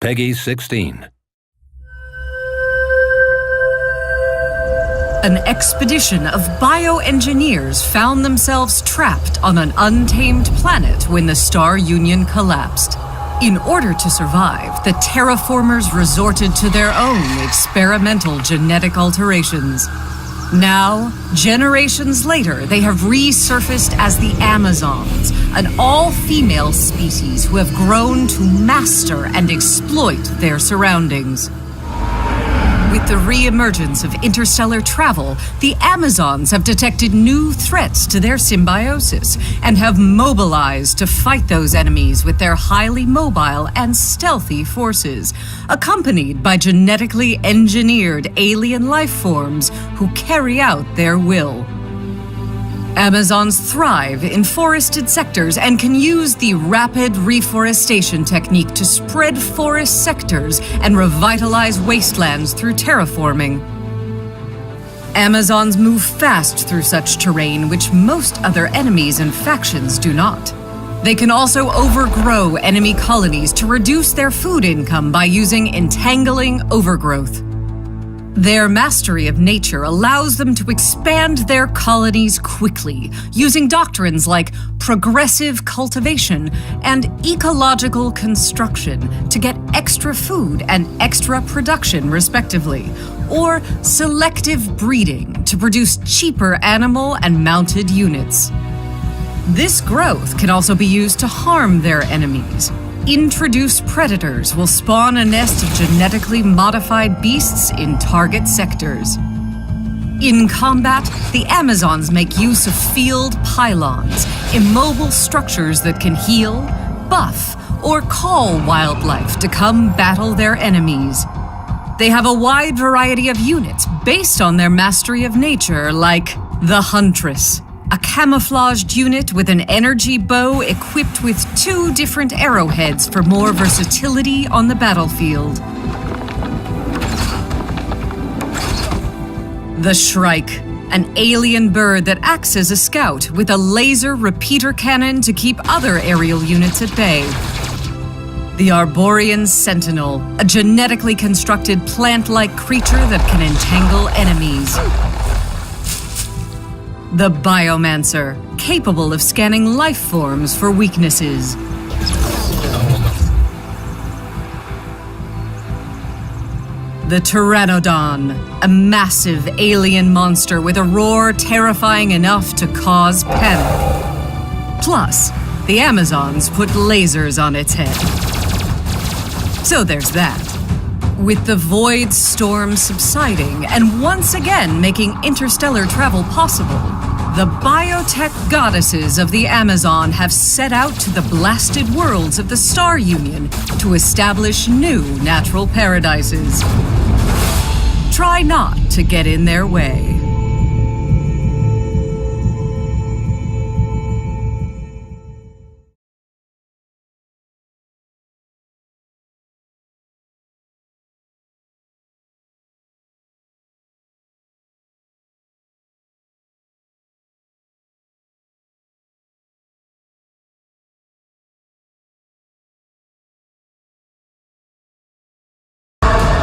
Peggy 16. An expedition of bioengineers found themselves trapped on an untamed planet when the Star Union collapsed. In order to survive, the terraformers resorted to their own experimental genetic alterations. Now, generations later, they have resurfaced as the Amazons, an all-female species who have grown to master and exploit their surroundings. With the re-emergence of interstellar travel, the Amazons have detected new threats to their symbiosis and have mobilized to fight those enemies with their highly mobile and stealthy forces, accompanied by genetically engineered alien life forms who carry out their will. Amazons thrive in forested sectors and can use the rapid reforestation technique to spread forest sectors and revitalize wastelands through terraforming. Amazons move fast through such terrain which most other enemies and factions do not. They can also overgrow enemy colonies to reduce their food income by using entangling overgrowth. Their mastery of nature allows them to expand their colonies quickly, using doctrines like progressive cultivation and ecological construction to get extra food and extra production, respectively, or selective breeding to produce cheaper animal and mounted units. This growth can also be used to harm their enemies. Introduced predators will spawn a nest of genetically modified beasts in target sectors. In combat, the Amazons make use of field pylons, immobile structures that can heal, buff, or call wildlife to come battle their enemies. They have a wide variety of units based on their mastery of nature, like the Huntress, a camouflaged unit with an energy bow equipped with 2 different arrowheads for more versatility on the battlefield. The Shrike, an alien bird that acts as a scout with a laser repeater cannon to keep other aerial units at bay. The Arborean Sentinel, a genetically constructed plant-like creature that can entangle enemies. The Biomancer, capable of scanning life forms for weaknesses. The Pteranodon, a massive alien monster with a roar terrifying enough to cause panic. Plus, the Amazons put lasers on its head. So there's that. With the void storm subsiding and once again making interstellar travel possible, the biotech goddesses of the Amazon have set out to the blasted worlds of the Star Union to establish new natural paradises. Try not to get in their way.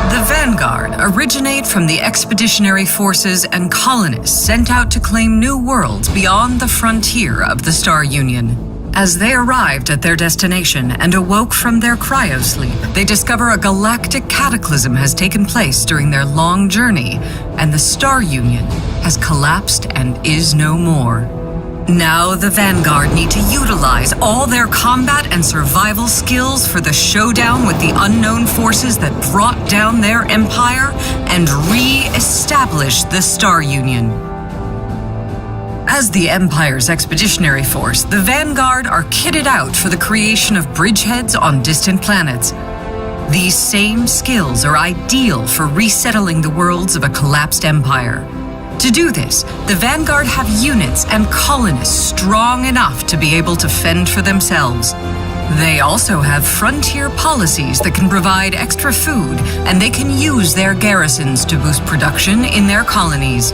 The Vanguard originate from the expeditionary forces and colonists sent out to claim new worlds beyond the frontier of the Star Union. As they arrived at their destination and awoke from their cryosleep, they discover a galactic cataclysm has taken place during their long journey, and the Star Union has collapsed and is no more. Now the Vanguard need to utilize all their combat and survival skills for the showdown with the unknown forces that brought down their empire and re-establish the Star Union. As the Empire's expeditionary force, the Vanguard are kitted out for the creation of bridgeheads on distant planets. These same skills are ideal for resettling the worlds of a collapsed empire. To do this, the Vanguard have units and colonists strong enough to be able to fend for themselves. They also have frontier policies that can provide extra food, and they can use their garrisons to boost production in their colonies.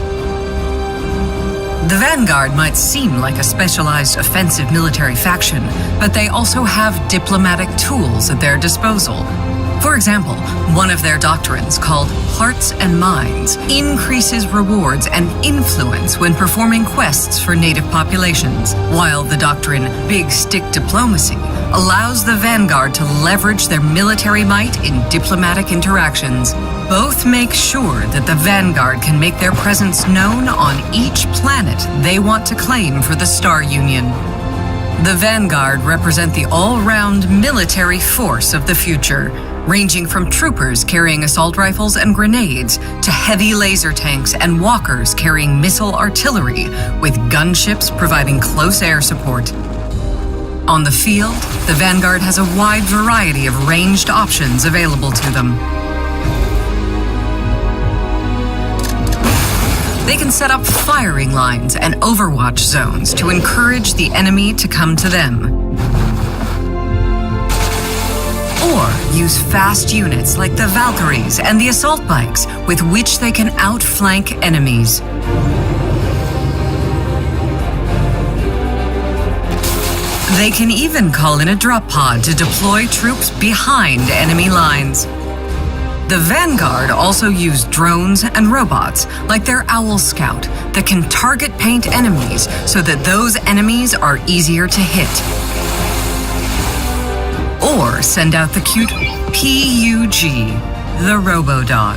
The Vanguard might seem like a specialized offensive military faction, but they also have diplomatic tools at their disposal. For example, one of their doctrines, called Hearts and Minds, increases rewards and influence when performing quests for native populations, while the doctrine Big Stick Diplomacy allows the Vanguard to leverage their military might in diplomatic interactions. Both make sure that the Vanguard can make their presence known on each planet they want to claim for the Star Union. The Vanguard represent the all-round military force of the future, ranging from troopers carrying assault rifles and grenades to heavy laser tanks and walkers carrying missile artillery, with gunships providing close air support. On the field, the Vanguard has a wide variety of ranged options available to them. They can set up firing lines and overwatch zones to encourage the enemy to come to them. Or use fast units like the Valkyries and the assault bikes, with which they can outflank enemies. They can even call in a drop pod to deploy troops behind enemy lines. The Vanguard also use drones and robots, like their Owl Scout, that can target paint enemies so that those enemies are easier to hit. Or send out the cute PUG, the Robo-Dog,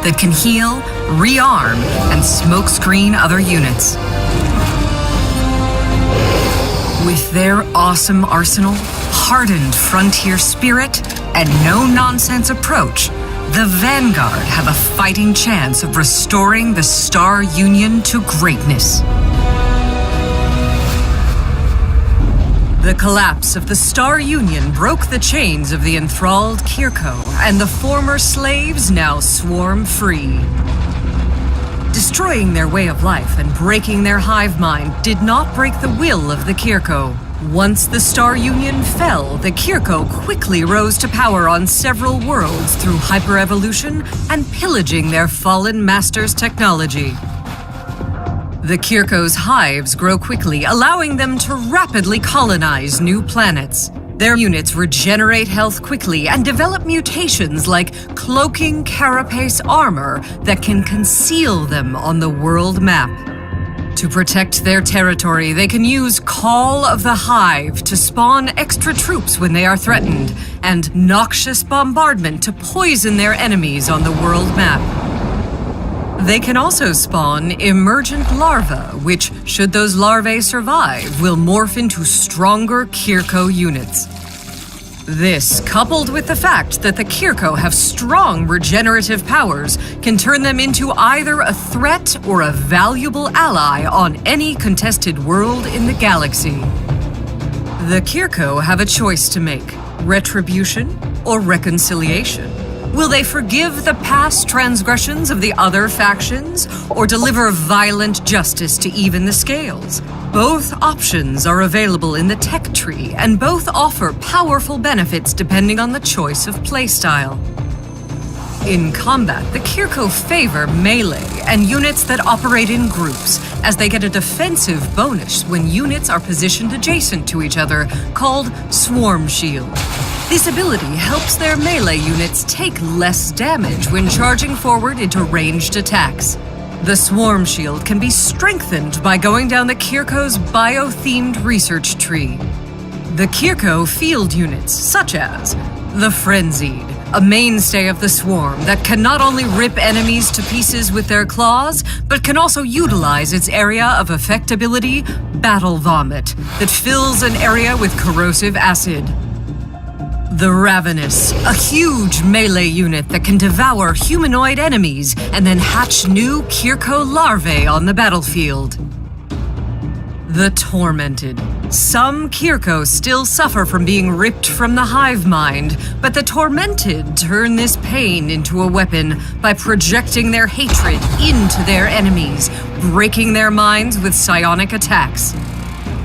that can heal, rearm, and smokescreen other units. With their awesome arsenal, hardened frontier spirit, and no-nonsense approach, the Vanguard have a fighting chance of restoring the Star Union to greatness. The collapse of the Star Union broke the chains of the enthralled Kirko, and the former slaves now swarm free. Destroying their way of life and breaking their hive mind did not break the will of the Kirko. Once the Star Union fell, the Kirko quickly rose to power on several worlds through hyper-evolution and pillaging their fallen master's technology. The Kirko's hives grow quickly, allowing them to rapidly colonize new planets. Their units regenerate health quickly and develop mutations like cloaking carapace armor that can conceal them on the world map. To protect their territory, they can use Call of the Hive to spawn extra troops when they are threatened, and Noxious Bombardment to poison their enemies on the world map. They can also spawn emergent larvae, which, should those larvae survive, will morph into stronger Kirko units. This, coupled with the fact that the Kirko have strong regenerative powers, can turn them into either a threat or a valuable ally on any contested world in the galaxy. The Kirko have a choice to make: retribution or reconciliation. Will they forgive the past transgressions of the other factions, or deliver violent justice to even the scales? Both options are available in the tech tree, and both offer powerful benefits depending on the choice of playstyle. In combat, the Kirko favor melee and units that operate in groups, as they get a defensive bonus when units are positioned adjacent to each other, called Swarm Shield. This ability helps their melee units take less damage when charging forward into ranged attacks. The Swarm Shield can be strengthened by going down the Kirko's bio-themed research tree. The Kirko field units, such as the Frenzied, a mainstay of the Swarm that can not only rip enemies to pieces with their claws, but can also utilize its area of effectability, Battle Vomit, that fills an area with corrosive acid. The Ravenous, a huge melee unit that can devour humanoid enemies and then hatch new Kirko larvae on the battlefield. The Tormented. Some Kirko still suffer from being ripped from the hive mind, but the Tormented turn this pain into a weapon by projecting their hatred into their enemies, breaking their minds with psionic attacks.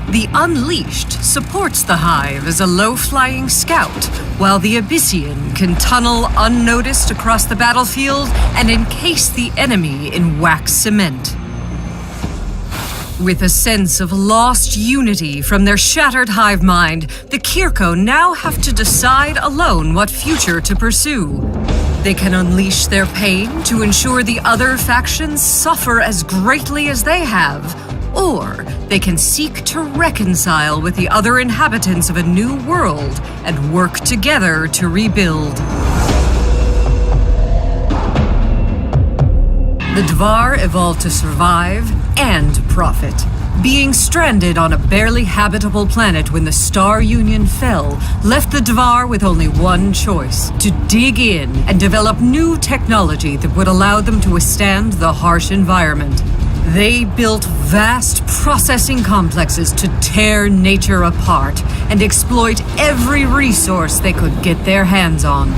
The Unleashed supports the Hive as a low-flying scout, while the Abyssian can tunnel unnoticed across the battlefield and encase the enemy in wax cement. With a sense of lost unity from their shattered hive mind, the Kirko now have to decide alone what future to pursue. They can unleash their pain to ensure the other factions suffer as greatly as they have, or they can seek to reconcile with the other inhabitants of a new world and work together to rebuild. The Dvar evolved to survive and profit. Being stranded on a barely habitable planet when the Star Union fell left the Dvar with only one choice: to dig in and develop new technology that would allow them to withstand the harsh environment. They built vast processing complexes to tear nature apart and exploit every resource they could get their hands on.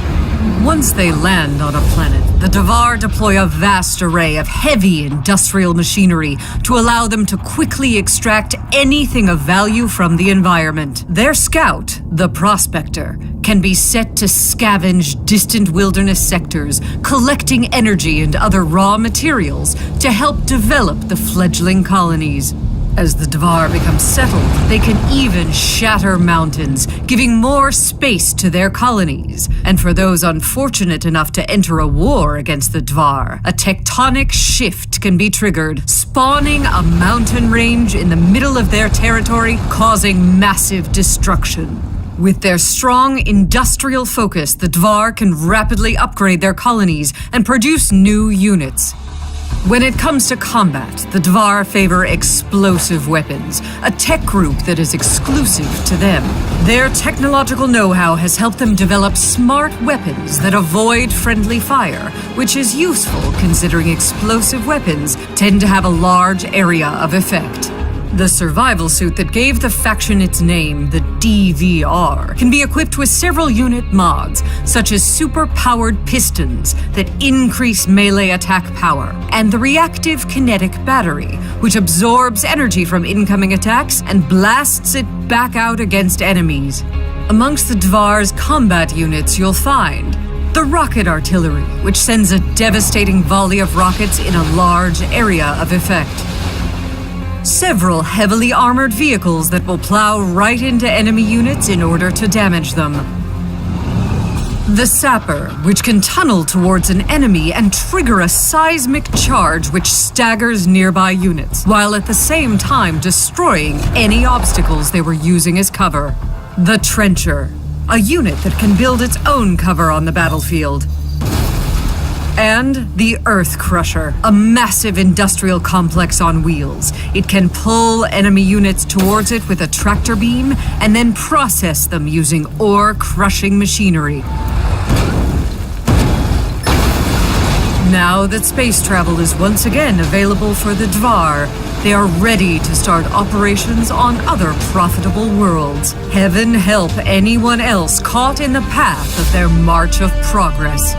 Once they land on a planet, the Dvar deploy a vast array of heavy industrial machinery to allow them to quickly extract anything of value from the environment. Their scout, the Prospector, can be set to scavenge distant wilderness sectors, collecting energy and other raw materials to help develop the fledgling colonies. As the Dvar become settled, they can even shatter mountains, giving more space to their colonies. And for those unfortunate enough to enter a war against the Dvar, a tectonic shift can be triggered, spawning a mountain range in the middle of their territory, causing massive destruction. With their strong industrial focus, the Dvar can rapidly upgrade their colonies and produce new units. When it comes to combat, the Dvar favor explosive weapons, a tech group that is exclusive to them. Their technological know-how has helped them develop smart weapons that avoid friendly fire, which is useful considering explosive weapons tend to have a large area of effect. The survival suit that gave the faction its name, the DVR, can be equipped with several unit mods, such as super-powered pistons that increase melee attack power, and the reactive kinetic battery, which absorbs energy from incoming attacks and blasts it back out against enemies. Amongst the Dvar's combat units, you'll find the rocket artillery, which sends a devastating volley of rockets in a large area of effect. Several heavily armored vehicles that will plow right into enemy units in order to damage them. The Sapper, which can tunnel towards an enemy and trigger a seismic charge which staggers nearby units, while at the same time destroying any obstacles they were using as cover. The Trencher, a unit that can build its own cover on the battlefield. And the Earth Crusher, a massive industrial complex on wheels. It can pull enemy units towards it with a tractor beam and then process them using ore-crushing machinery. Now that space travel is once again available for the Dvar, they are ready to start operations on other profitable worlds. Heaven help anyone else caught in the path of their march of progress.